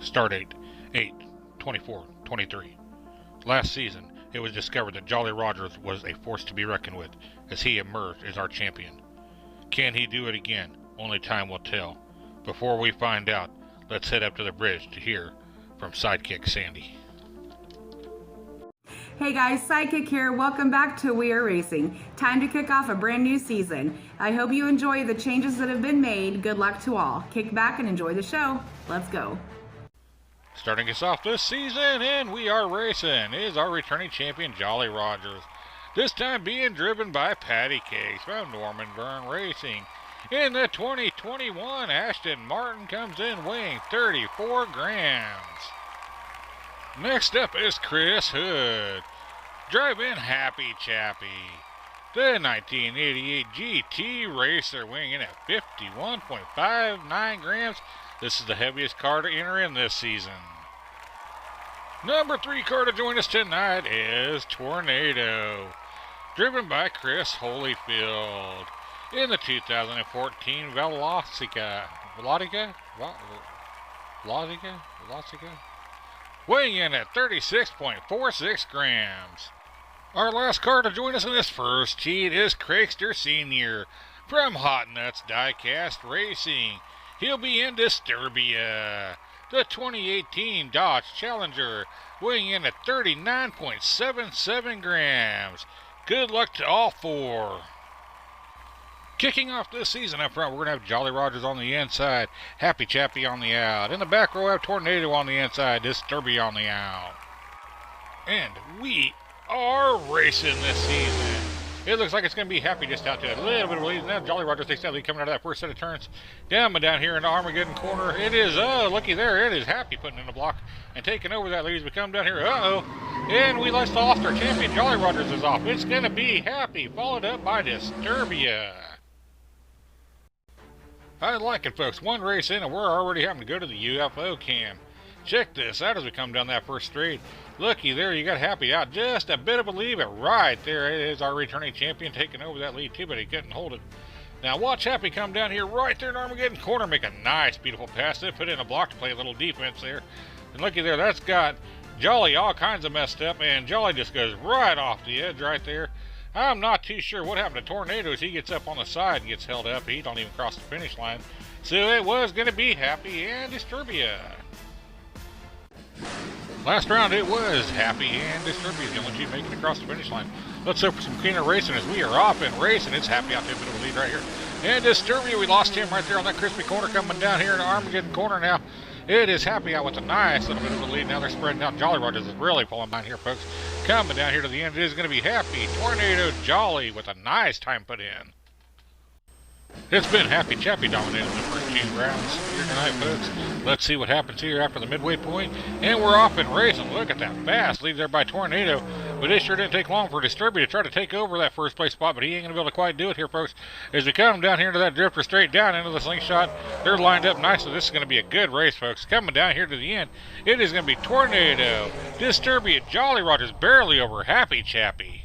Start date 8/24/23. Last season, it was discovered that Jolly Rogers was a force to be reckoned with as he emerged as our champion. Can he do it again? Only time will tell. Before we find out, let's head up to the bridge to hear from Sidekick Sandy. Hey guys, Sidekick here. Welcome back to W.A.R. Racing. Time to kick off a brand new season. I hope you enjoy the changes that have been made. Good luck to all. Kick back and enjoy the show. Let's go. Starting us off this season, and we are racing, is our returning champion Jolly Rogers. This time being driven by Patty Cakes from Norman Byrne Racing. In the 2021, Ashton Martin comes in weighing 34 grams. Next up is Chris Hood, driving Happy Chappy. The 1988 GT Racer weighing in at 51.59 grams. This is the heaviest car to enter in this season. Number 3 car to join us tonight is Tornado, driven by Chris Holyfield. In the 2014 Velocica, weighing in at 36.46 grams. Our last car to join us in this first heat is Craigster Sr. from Hot Nuts Diecast Racing. He'll be in Disturbia. The 2018 Dodge Challenger, weighing in at 39.77 grams. Good luck to all four. Kicking off this season up front, we're going to have Jolly Rogers on the inside, Happy Chappy on the out. In the back row, we have Tornado on the inside, Disturbia on the out. And we are racing this season. It looks like it's going to be Happy just out to a little bit of a lead. Now Jolly Rogers takes that lead coming out of that first set of turns. Down here in the Armageddon corner. It is, looky there, it is Happy putting in the block and taking over that lead as we come down here. And we lost our champion. Jolly Rogers is off. It's going to be Happy, followed up by Disturbia. I like it, folks. One race in and we're already having to go to the UFO cam. Check this out as we come down that first straight. Looky there, you got Happy out just a bit of a lead, but right there it is our returning champion taking over that lead too, but he couldn't hold it. Now watch Happy come down here right there in Armageddon corner, make a nice, beautiful pass. They put in a block to play a little defense there. And looky there, that's got Jolly all kinds of messed up, and Jolly just goes right off the edge right there. I'm not too sure what happened to Tornado as he gets up on the side and gets held up. He don't even cross the finish line. So it was going to be Happy and Disturbia. Last round it was Happy and Disturbia, the only two making it across the finish line. Let's hope for some cleaner racing as we are off and racing. It's Happy out to a bit of a lead right here. And Disturbia, we lost him right there on that crispy corner coming down here in the Armageddon corner now. It is Happy out with a nice little bit of a lead. Now they're spreading out. Jolly Rogers is really pulling behind here, folks. Coming down here to the end, it is going to be Happy, Tornado, Jolly with a nice time put in. It's been Happy Chappy dominating the first 2 rounds here tonight, folks. Let's see what happens here after the midway point. And we're off and racing. Look at that fast lead there by Tornado. But it sure didn't take long for Disturbia to try to take over that first place spot, but he ain't going to be able to quite do it here, folks. As we come down here into that drifter straight down into the slingshot, they're lined up nicely. This is going to be a good race, folks. Coming down here to the end, it is going to be Tornado, Disturbia, Jolly Rogers barely over Happy Chappy.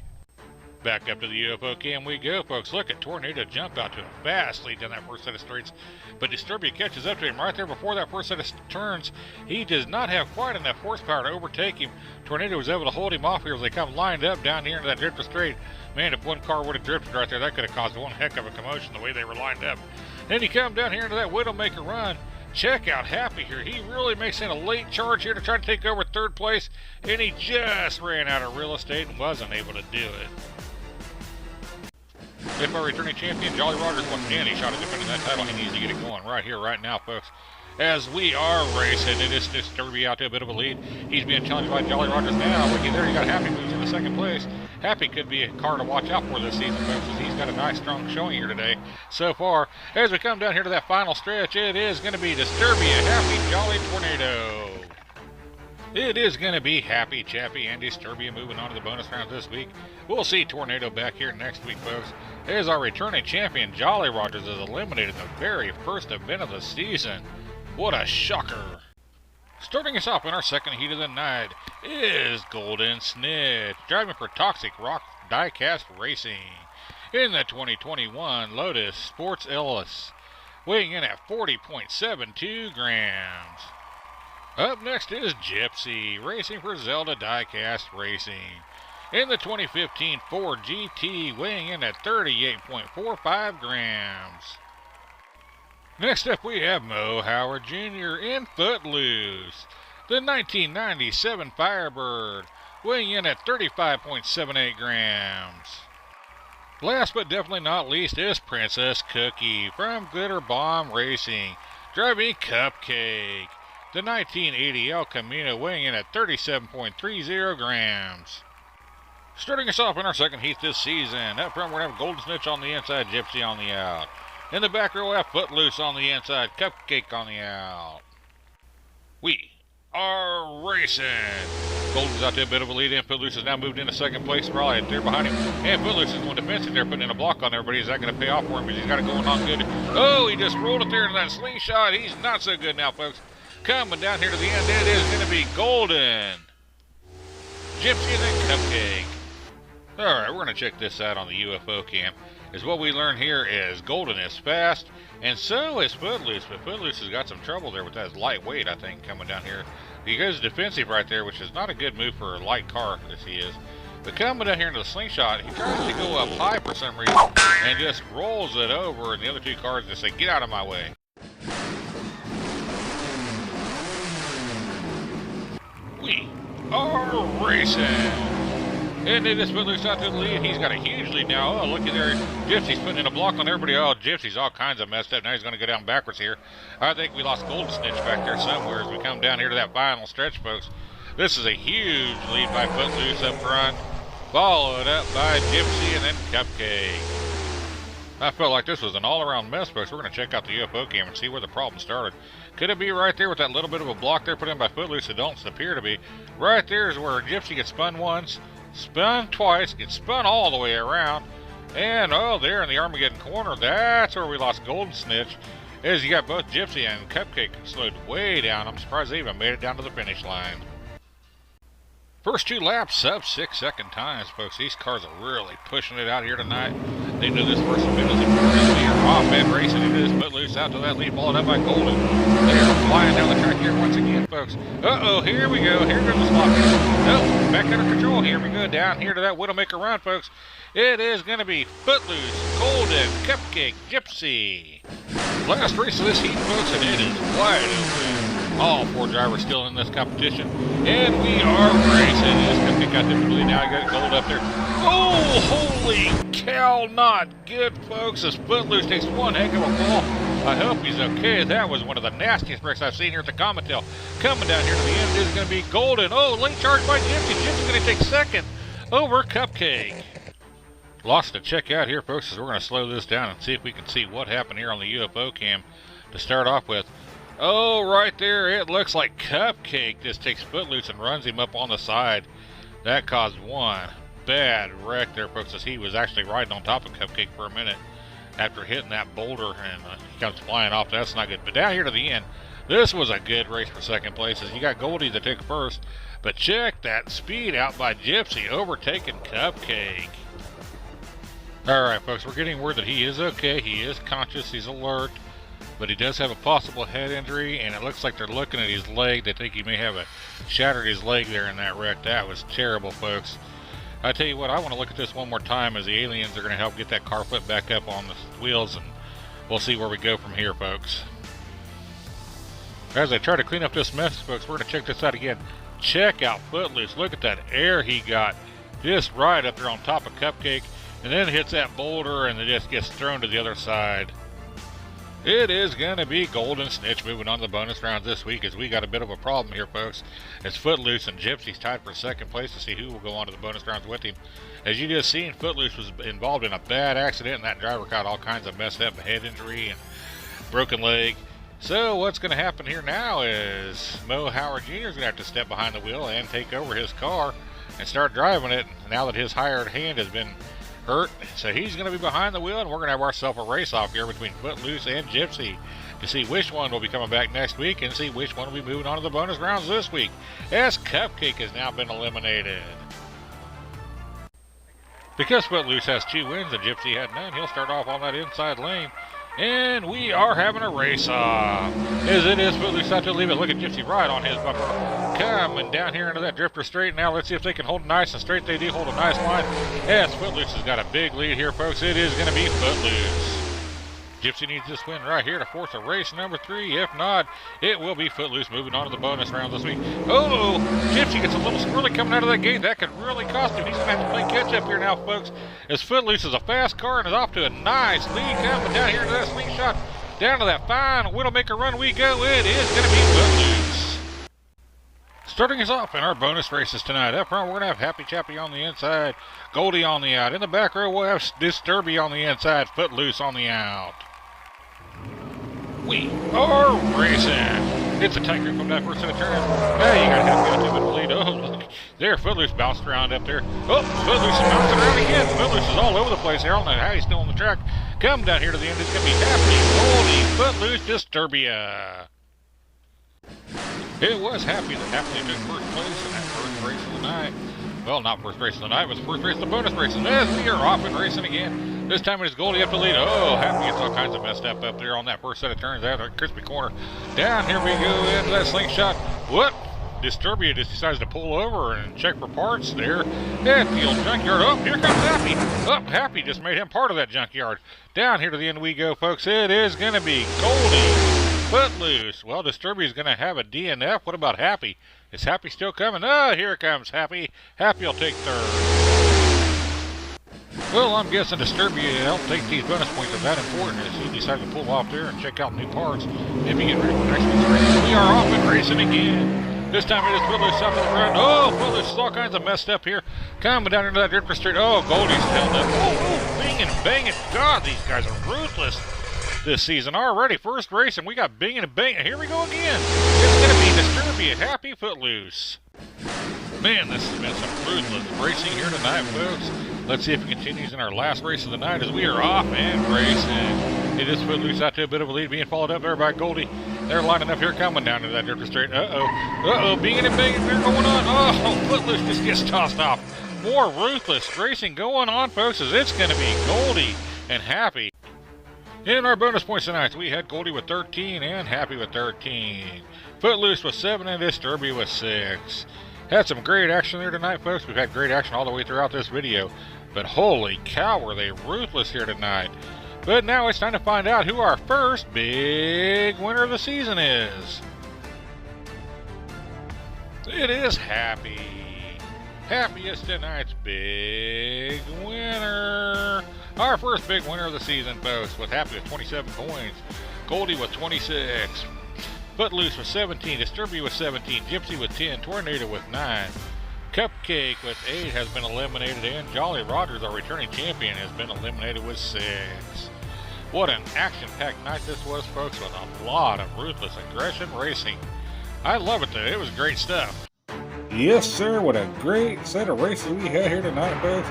Back up to the UFO cam we go, folks. Look at Tornado jump out to a fast lead down that first set of straights. But Disturbia catches up to him right there before that first set of turns. He does not have quite enough horsepower to overtake him. Tornado was able to hold him off here as they come lined up down here into that drifter straight. Man, if one car would have drifted right there, that could have caused one heck of a commotion the way they were lined up. Then you come down here into that Widowmaker run. Check out Happy here. He really makes in a late charge here to try to take over third place. And he just ran out of real estate and wasn't able to do it. If our returning champion, Jolly Rogers, wants any shot at defending that title, he needs to get it going right here, right now, folks. As we are racing, it is Disturbia out to a bit of a lead. He's being challenged by Jolly Rogers now. Looky there, you got Happy who's in the second place. Happy could be a car to watch out for this season, folks, as he's got a nice, strong showing here today so far. As we come down here to that final stretch, it is going to be Disturbia, Happy, Jolly, Tornado. It is going to be Happy Chappy and Disturbia moving on to the bonus rounds this week. We'll see Tornado back here next week, folks. As our returning champion, Jolly Rogers, is eliminated in the very first event of the season. What a shocker. Starting us off in our second heat of the night is Golden Snitch, driving for Toxic Rock Diecast Racing. In the 2021 Lotus Sports Ellis, weighing in at 40.72 grams. Up next is Gypsy, racing for Zelda Diecast Racing. In the 2015 Ford GT, weighing in at 38.45 grams. Next up we have Mo Howard Jr. in Footloose, the 1997 Firebird, weighing in at 35.78 grams. Last but definitely not least is Princess Cookie from Glitter Bomb Racing, driving Cupcake, the 1980 El Camino, weighing in at 37.30 grams. Starting us off in our second heat this season, up front we're going to have Golden Snitch on the inside, Gypsy on the out. In the back row we have Footloose on the inside, Cupcake on the out. We are racing. Golden's out there, a bit of a lead in. Footloose has now moved into second place, probably there behind him. And Footloose is the one defensive there, putting in a block on everybody. Is that going to pay off for him? Because he's got it going on good. Oh, he just rolled it there in that slingshot. He's not so good now, folks. Coming down here to the end, it is going to be Golden, Gypsy, and then Cupcake. Alright, we're going to check this out on the UFO cam. Is what we learn here is Golden is fast, and so is Footloose, but Footloose has got some trouble there with that lightweight, I think, coming down here. He goes defensive right there, which is not a good move for a light car, as he is. But coming down here into the slingshot, he tries to go up high for some reason, and just rolls it over, and the other two cars just say, get out of my way. We are racing! And it is Footloose out to the lead. He's got a huge lead now. Oh, looky there. Gypsy's putting in a block on everybody. Oh, Gypsy's all kinds of messed up. Now he's going to go down backwards here. I think we lost Golden Snitch back there somewhere as we come down here to that final stretch, folks. This is a huge lead by Footloose up front, followed up by Gypsy and then Cupcake. I felt like this was an all-around mess, folks. We're going to check out the UFO cam and see where the problem started. Could it be right there with that little bit of a block there put in by Footloose? It don't appear to be. Right there is where Gypsy gets spun once, spun twice, gets spun all the way around, and oh, there in the Armageddon corner, that's where we lost Golden Snitch, as you got both Gypsy and Cupcake slowed way down. I'm surprised they even made it down to the finish line. First two laps, sub 6 second times, folks. These cars are really pushing it out here tonight. They do this first and middle. They are off and racing. It is Footloose out to that lead, followed up by Golden. They are flying down the track here once again, folks. Uh-oh, here we go. Here goes the slot. Nope, back under control. Here we go, down here to that Widowmaker run, folks. It is going to be Footloose, Golden, Cupcake, Gypsy. Last race of this heat, folks, and it is wide open. All four drivers still in this competition, and we are racing. This Cupcake got them really now. I got Gold up there. Oh, holy cow! Not good, folks. As Footloose takes one heck of a fall. I hope he's okay. That was one of the nastiest wrecks I've seen here at the Comitel. Coming down here to the end is going to be Golden. Oh, late charge by Gypsy. Gypsy's going to take second over Cupcake. Lots to check out here, folks, as we're going to slow this down and see if we can see what happened here on the UFO cam to start off with. Oh, right there, it looks like Cupcake just takes Footloose and runs him up on the side. That caused one bad wreck there, folks, as he was actually riding on top of Cupcake for a minute after hitting that boulder, and he comes flying off. That's not good. But down here to the end, this was a good race for second place, as you got Goldie that took first. But check that speed out by Gypsy, overtaking Cupcake. All right, folks, we're getting word that he is okay. He is conscious. He's alert. But he does have a possible head injury, and it looks like they're looking at his leg. They think he may have shattered his leg there in that wreck. That was terrible, folks. I tell you what, I want to look at this one more time, as the aliens are going to help get that car put back up on the wheels, and we'll see where we go from here, folks. As I try to clean up this mess, folks, we're going to check this out again. Check out Footloose. Look at that air he got just right up there on top of Cupcake, and then hits that boulder, and it just gets thrown to the other side. It is going to be Golden Snitch moving on to the bonus rounds this week, as we got a bit of a problem here, folks. It's Footloose and Gypsy's tied for second place to see who will go on to the bonus rounds with him. As you just seen, Footloose was involved in a bad accident, and that driver got all kinds of messed up, a head injury and broken leg. So what's going to happen here now is Mo Howard Jr. is going to have to step behind the wheel and take over his car and start driving it, now that his hired hand has been hurt. So he's going to be behind the wheel, and we're going to have ourselves a race off here between Footloose and Gypsy to see which one will be coming back next week and see which one will be moving on to the bonus rounds this week, as Cupcake has now been eliminated. Because Footloose has 2 wins and Gypsy had none, he'll start off on that inside lane And we are having a race off. As it is Footloose out to leave it. Look at Gypsy right on his bumper. Coming down here into that drifter straight. Now let's see if they can hold nice and straight. They do hold a nice line. Yes, Footloose has got a big lead here, folks. It is going to be Footloose. Gypsy needs this win right here to force a race number 3. If not, it will be Footloose moving on to the bonus rounds this week. Oh, Gypsy gets a little squirrely coming out of that gate. That could really cost him. He's going to have to play catch up here now, folks, as Footloose is a fast car and is off to a nice lead coming down here to that slingshot. Down to that fine Widowmaker run we go. It is going to be Footloose. Starting us off in our bonus races tonight. Up front, we're going to have Happy Chappy on the inside, Goldie on the out. In the back row, we'll have Disturbia on the inside, Footloose on the out. We are racing. It's a tight grip from that first set of turns. Hey, you got Happy out to the lead. Oh, look. There, Footloose bounced around up there. Oh, Footloose is bouncing around again. Footloose is all over the place here. I don't know how he's still on the track. Come down here to the end. It's going to be Happy, Goldie, Footloose, Disturbia. It was Happy that happily took first place in that first race of the night. Well, not first race of the night, it was first race of the bonus race. And as we are off and racing again, this time it is Goldie up to lead. Oh, Happy gets all kinds of messed up there on that first set of turns out of crispy corner. Down here we go into that slingshot. What? Disturbia just decides to pull over and check for parts there at the old junkyard. Oh, here comes Happy. Oh, Happy just made him part of that junkyard. Down here to the end we go, folks. It is going to be Goldie, Footloose. Well, Disturbia is going to have a DNF. What about Happy? Is Happy still coming? Oh, here comes Happy. Happy will take third. Well, I'm guessing Disturbia don't think these bonus points are that important as he decided to pull off there and check out new parts. Maybe get ready for next week's race. We are off and racing again. This time it is Footloose up to the front. Oh, Footloose is all kinds of messed up here. Coming down into that drifter straight. Oh, Goldie's held up. Oh, binging and banging. God, these guys are ruthless this season already. First race, and we got binging and banging. Here we go again. It's going to be Disturbia, Happy, Footloose. Man, this has been some ruthless racing here tonight, folks. Let's see if it continues in our last race of the night as we are off and racing. It is Footloose out to a bit of a lead, being followed up there by Goldie. They're lining up here, coming down to that drifter straight. Binging and banging here going on. Oh, Footloose just gets tossed off. More ruthless racing going on, folks, as it's going to be Goldie and Happy. In our bonus points tonight, we had Goldie with 13 and Happy with 13. Footloose with 7 and Disturbia with 6. Had some great action there tonight, folks. We've had great action all the way throughout this video. But holy cow, were they ruthless here tonight. But now it's time to find out who our first big winner of the season is. It is Happy. Happy is tonight's big winner. Our first big winner of the season, folks, with Happy with 27 coins, Goldie with 26, Footloose with 17, Disturbia with 17, Gypsy with 10, Tornado with 9, Cupcake with 8 has been eliminated, and Jolly Rogers, our returning champion, has been eliminated with 6. What an action-packed night this was, folks, with a lot of ruthless aggression racing. I love it, though. It was great stuff. Yes, sir. What a great set of races we had here tonight, folks.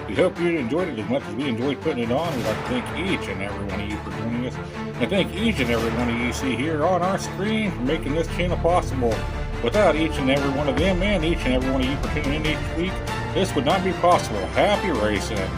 We hope you enjoyed it as much as we enjoyed putting it on. We'd like to thank each and every one of you for joining us, and thank each and every one of you see here on our screen for making this channel possible. Without each and every one of them and each and every one of you for tuning in each week, this would not be possible. Happy racing.